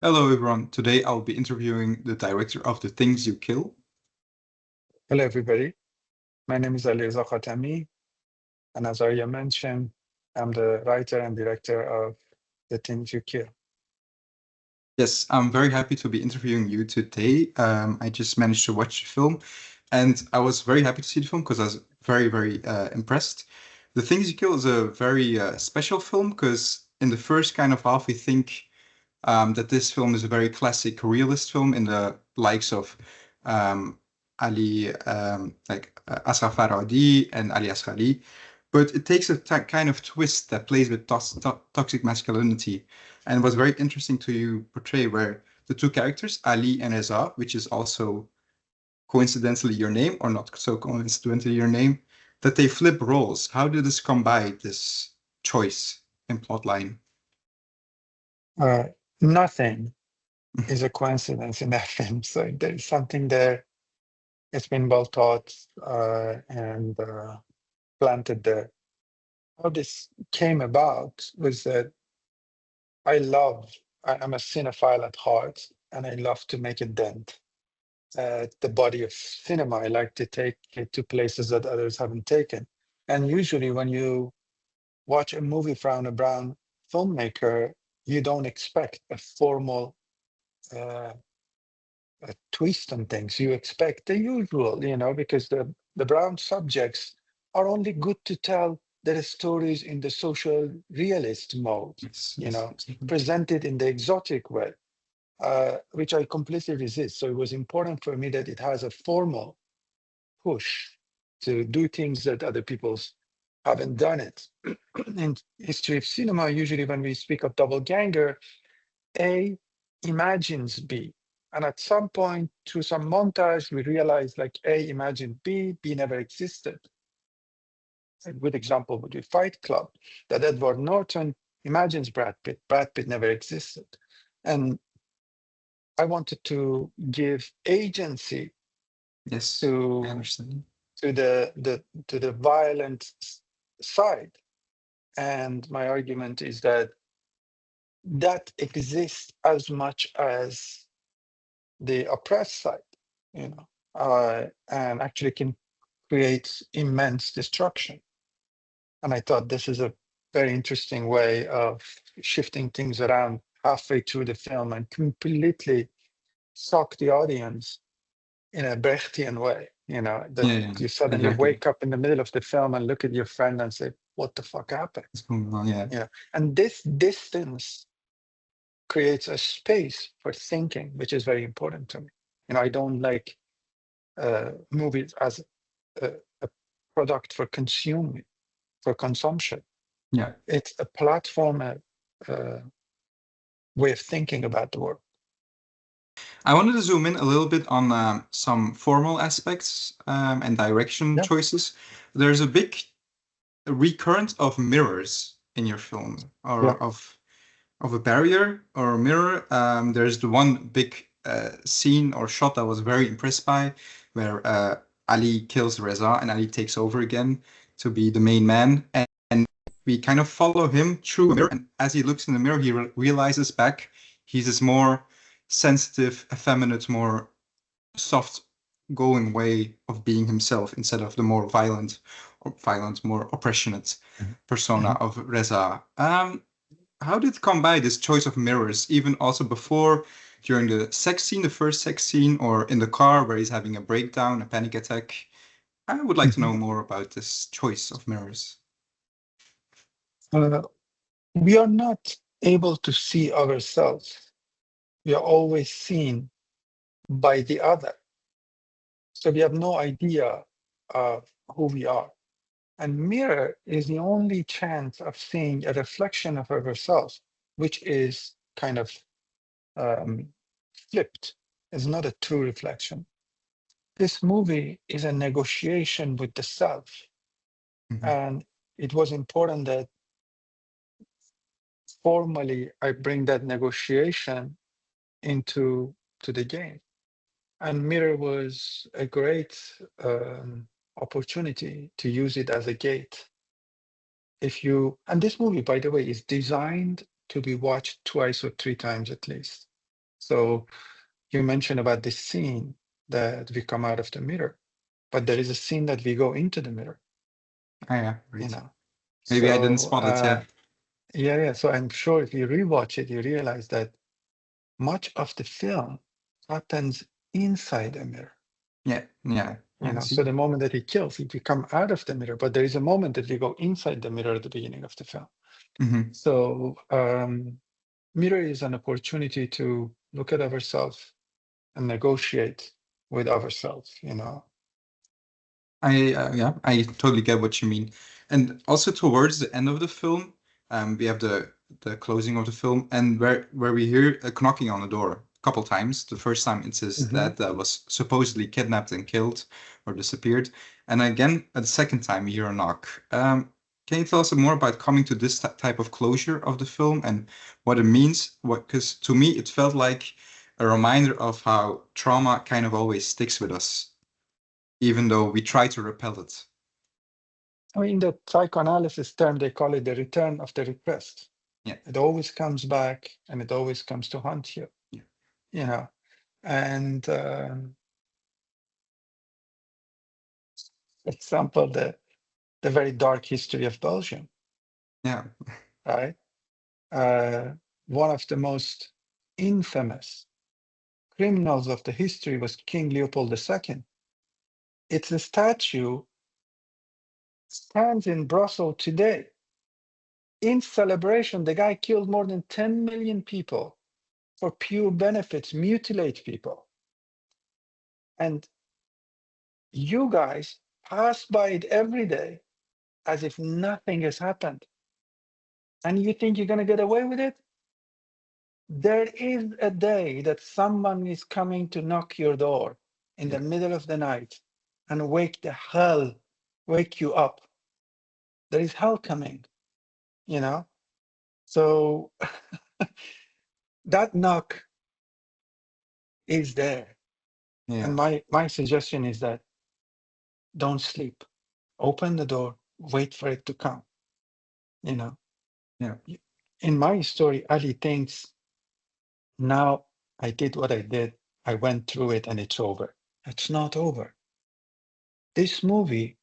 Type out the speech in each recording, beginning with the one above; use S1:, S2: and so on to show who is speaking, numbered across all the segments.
S1: Hello everyone, today I'll be interviewing the director of The Things You Kill.
S2: Hello, everybody. My name is Alireza Khatami, and as Aria mentioned, I'm the writer and director of The Things You Kill.
S1: Yes, I'm very happy to be interviewing you today. I just managed to watch the film and I was very happy to see the film because I was very impressed. The Things You Kill is a very special film because in the first kind of half we think that this film is a very classic realist film in the likes of Ali, Asghar Farhadi and Ali Asghari. But it takes a kind of twist that plays with toxic masculinity. And it was very interesting to you portray where the two characters, Ali and Reza, which is also coincidentally your name, or not so coincidentally your name, that they flip roles. How did this come by, this choice in plotline?
S2: Nothing is a coincidence in that film. So there's something there. It's been well thought and planted there. How this came about was that I'm a cinephile at heart, and I love to make a dent at the body of cinema. I like to take it to places that others haven't taken. And usually when you watch a movie from a brown filmmaker, you don't expect a formal uh, a twist on things. You expect the usual, because the brown subjects are only good to tell their stories in the social realist mode,
S1: Yes,
S2: presented in the exotic way, which I completely resist. So it was important for me that it has a formal push to do things that other people haven't done it. In history of cinema, usually when we speak of double ganger, A imagines B. And at some point, through some montage, we realize like A imagined B, B never existed. A good example would be Fight Club, that Edward Norton imagines Brad Pitt never existed. And I wanted to give agency
S1: yes, I
S2: to
S1: understand.
S2: to the violent side. And my argument is that that exists as much as the oppressed side, and actually can create immense destruction. And I thought this is a very interesting way of shifting things around halfway through the film and completely shock the audience in a Brechtian way, that
S1: Yeah,
S2: you suddenly
S1: exactly.
S2: wake up in the middle of the film and look at your friend and say, what the fuck happened?
S1: What's going on? Yeah.
S2: And this distance creates a space for thinking, which is very important to me. I don't like movies as a product for consuming, for consumption.
S1: Yeah.
S2: It's a platform, a way of thinking about the world.
S1: I wanted to zoom in a little bit on some formal aspects and direction
S2: Yeah.
S1: choices. There's a big recurrence of mirrors in your film, or
S2: Yeah.
S1: of a barrier or a mirror. There's the one big scene or shot that I was very impressed by, where Ali kills Reza and Ali takes over again to be the main man, and we kind of follow him through a mirror. And as he looks in the mirror, he realizes back he's this more sensitive, effeminate, more soft going way of being himself instead of the more violent, more oppressionate persona
S2: Mhm.
S1: of Reza. How did it come by, this choice of mirrors, even also before, during the sex scene, the first sex scene, or in the car where he's having a breakdown, a panic attack? I would like to know more about this choice of mirrors.
S2: Uh, we are not able to see ourselves. We are always seen by the other. So we have no idea of who we are. And mirror is the only chance of seeing a reflection of ourselves, which is kind of um, flipped. It's not a true reflection. This movie is a negotiation with the self.
S1: Mhm.
S2: And it was important that formally I bring that negotiation into the game. And mirror was a great opportunity to use it as a gate. And this movie, by the way, is designed to be watched twice or three times at least. So you mentioned about the scene that we come out of the mirror, but there is a scene that we go into the mirror,
S1: Oh, yeah,
S2: you
S1: right.
S2: know.
S1: Maybe I didn't
S2: So
S1: spot it. Yeah,
S2: yeah. So I'm sure if you rewatch it, you realize that much of the film happens inside the mirror.
S1: yeah.
S2: You
S1: I
S2: know,
S1: see.
S2: so the moment that he kills, we come out of the mirror, but there is a moment that we go inside the mirror at the beginning of the film.
S1: Hmm.
S2: So mirror is an opportunity to look at ourselves and negotiate with ourselves, you know.
S1: Yeah, I totally get what you mean. And also towards the end of the film, we have the closing of the film, and where we hear a knocking on the door a couple times. The first time it's his
S2: Mhm.
S1: dad that was supposedly kidnapped and killed or disappeared, and again at the second time we hear a knock. Can you tell us more about coming to this type of closure of the film and what it means? What, because to me it felt like a reminder of how trauma kind of always sticks with us even though we try to repel it.
S2: I mean, in the psychoanalysis term, they call it the return of the repressed.
S1: Yeah,
S2: It always comes back and it always comes to haunt you,
S1: yeah,
S2: you know. And example, the very dark history of Belgium,
S1: yeah.
S2: right? Uh, one of the most infamous criminals of the history was King Leopold II. It's a statue stands in Brussels today. In celebration, the guy killed more than 10 million people for pure benefits, mutilate people. And you guys pass by it every day as if nothing has happened. And you think you're going to get away with it? There is a day that someone is coming to knock your door in
S1: Yeah,
S2: the middle of the night and wake you up. There is hell coming, you know? So that knock is there. And
S1: yeah,
S2: my suggestion is that don't sleep. Open the door, wait for it to come, you know?
S1: yeah.
S2: In my story, Ali thinks, now I did what I did. I went through it and it's over. It's not over. This movie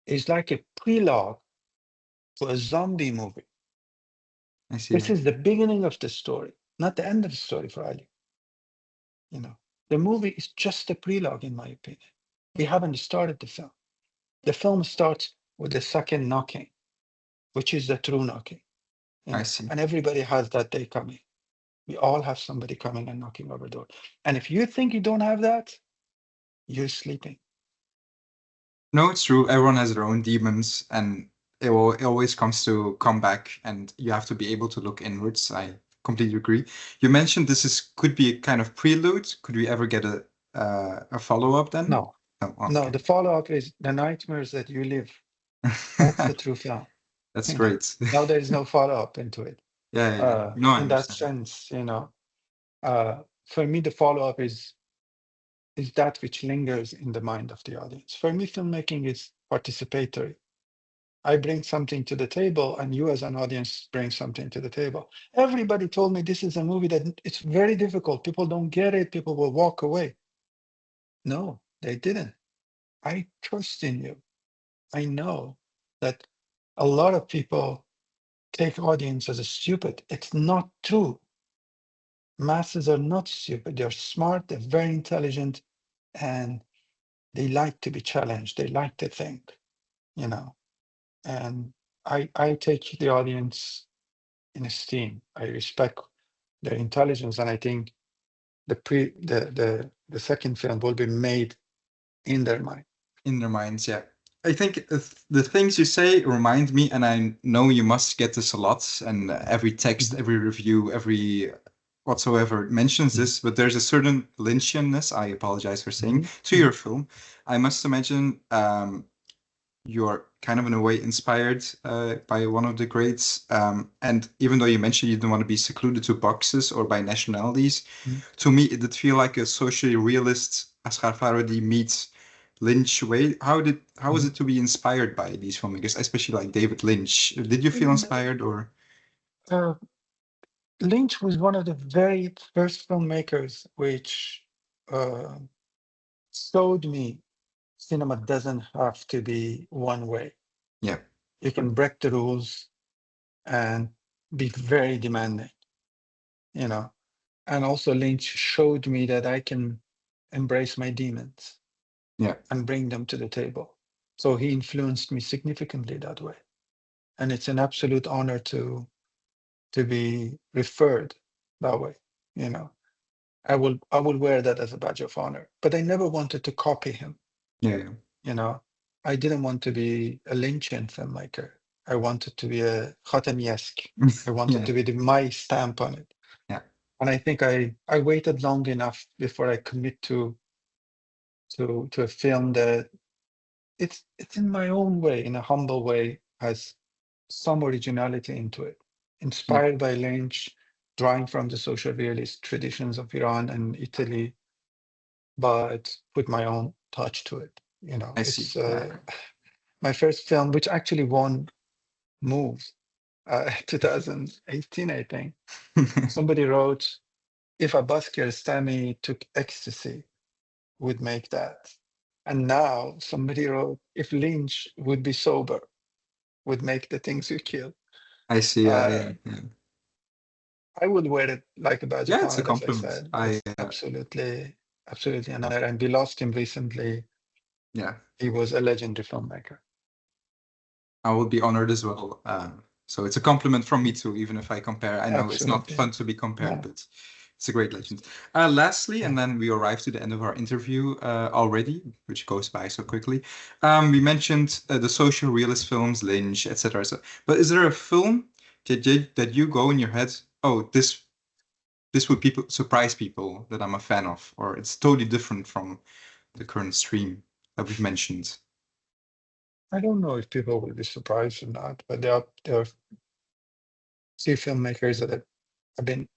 S2: is like a prelogue to a zombie movie.
S1: I see.
S2: This
S1: Yeah.
S2: is the beginning of the story, not the end of the story for Ali. You know, the movie is just a prelogue, in my opinion. We haven't started the film. The film starts with the second knocking, which is the true knocking, you
S1: I
S2: know,
S1: see.
S2: and everybody has that day coming. We all have somebody coming and knocking our door. And if you think you don't have that, you're sleeping.
S1: No, it's true. Everyone has their own demons, and it always comes to come back, and you have to be able to look inwards. I completely agree. You mentioned this is could be a kind of prelude. Could we ever get a follow up then?
S2: No,
S1: Oh,
S2: no,
S1: okay.
S2: the follow-up is the nightmares that you live. That's the true film.
S1: That's
S2: You know,
S1: great.
S2: now there is no follow-up into it.
S1: Yeah. No, I
S2: In that
S1: understand.
S2: sense, you know, for me, the follow-up is that which lingers in the mind of the audience. For me, filmmaking is participatory. I bring something to the table, and you, as an audience, bring something to the table. Everybody told me this is a movie that it's very difficult. People don't get it. People will walk away. No, they didn't. I trust in you. I know that a lot of people take audience as a stupid. It's not true. Masses are not stupid. They're smart. They're very intelligent, and they like to be challenged. They like to think, you know. And I take the audience in esteem. I respect their intelligence, and I think the second film will be made in their mind.
S1: In their minds, yeah. I think the things you say remind me, and I know you must get this a lot, and every text,
S2: Mhm,
S1: every review, every whatsoever mentions
S2: mhm,
S1: this, but there's a certain Lynchianness, I apologize for saying,
S2: mhm,
S1: to your
S2: mhm,
S1: film. I must imagine you're kind of in a way inspired by one of the greats. And even though you mentioned you didn't want to be secluded to boxes or by nationalities,
S2: mhm,
S1: to me it did feel like a socially realist Asghar Farhadi meets Lynch way. How was
S2: mhm.
S1: it to be inspired by these filmmakers, especially like David Lynch? Did you feel
S2: Mhm.
S1: inspired or?
S2: Uh, Lynch was one of the very first filmmakers which uh, showed me cinema doesn't have to be one way.
S1: Yeah,
S2: You can break the rules and be very demanding, you know. And also Lynch showed me that I can embrace my demons
S1: yeah,
S2: and bring them to the table. So he influenced me significantly that way. And it's an absolute honor to be referred that way, you know. I will wear that as a badge of honor. But I never wanted to copy him,
S1: yeah, yeah.
S2: you know. I didn't want to be a Lynchian filmmaker. I wanted to be a Khatami-esque. I wanted
S1: Yeah,
S2: to be my stamp on it.
S1: yeah,
S2: And I think I waited long enough before I commit to a film that it's in my own way, in a humble way, has some originality into it,
S1: yeah.
S2: inspired by Lynch, drawing from the social realist traditions of Iran and Italy, but put my own touch to it. You know,
S1: I see.
S2: it's
S1: Yeah.
S2: my first film, which actually won MOOOV 2018, I think. Somebody wrote, if Abbas Kiarostami took ecstasy, would make that. And now somebody wrote, if Lynch would be sober, would make the things you kill.
S1: I see. Yeah,
S2: Uh,
S1: yeah, yeah.
S2: I would wear it like a badge of
S1: Yeah, it's a
S2: honor, as I
S1: compliment.
S2: said. It's absolutely, absolutely an honor. And we lost him recently.
S1: Yeah,
S2: He was a legendary filmmaker.
S1: I will be honored as well. So it's a compliment from me too, even if I compare. I know it's not
S2: Absolutely.
S1: fun to be compared,
S2: Yeah.
S1: but it's a great legend. Lastly,
S2: Yeah.
S1: and then we arrive to the end of our interview already, which goes by so quickly. We mentioned the social realist films, Lynch, etc. So, but is there a film that you go in your head? Oh, this would people surprise people that I'm a fan of, or it's totally different from the current stream that we've mentioned.
S2: I don't know if people will be surprised or not, but there are few filmmakers that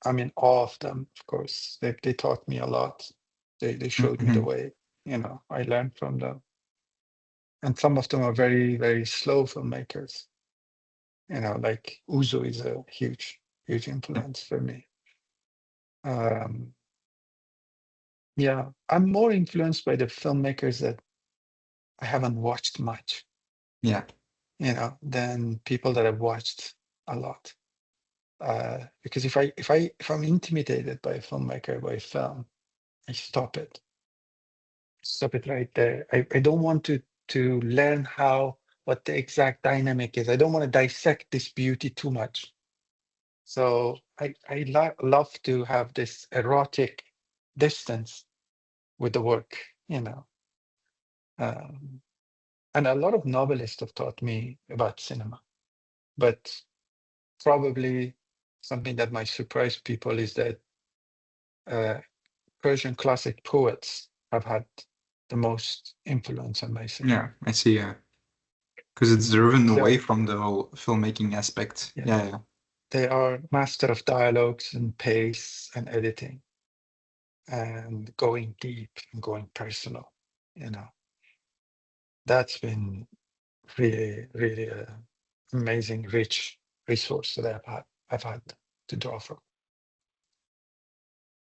S2: I'm in awe of them, of course. They taught me a lot. They showed me the
S1: Mhm.
S2: way, you know, I learned from them. And some of them are very, very slow filmmakers. You know, like Uzo is a huge, huge influence for me. Um, yeah, I'm more influenced by the filmmakers that I haven't watched much,
S1: Yeah,
S2: you know, than people that I've watched a lot. Because if I'm intimidated by a filmmaker, by a film, I stop it right there. I don't want to learn what the exact dynamic is. I don't want to dissect this beauty too much. So love to have this erotic distance with the work, you know. Um, and a lot of novelists have taught me about cinema, but probably something that might surprise people is that uh, Persian classic poets have had the most influence on my cinema.
S1: yeah, I see. Yeah, because it's driven away
S2: So
S1: from the whole filmmaking aspect.
S2: yeah,
S1: Yeah, yeah,
S2: they are master of dialogues and pace and editing and going deep and going personal. You know, that's been really, really amazing, rich resource that I've had to draw from.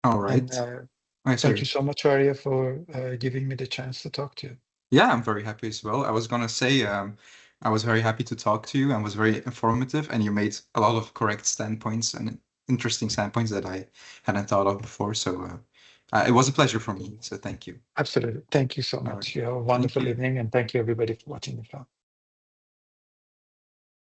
S1: all
S2: And
S1: right. Oh,
S2: thank you
S1: sorry.
S2: so much, Aria, for giving me the chance to talk to you.
S1: Yeah, I'm very happy as well. I was gonna say, I was very happy to talk to you and was very informative, and you made a lot of correct standpoints and interesting standpoints that I hadn't thought of before. So it was a pleasure for me. So thank you.
S2: Absolutely. Thank you so
S1: All right.
S2: much. You have a
S1: Thank
S2: wonderful
S1: you.
S2: evening, and thank you, everybody, for watching the film.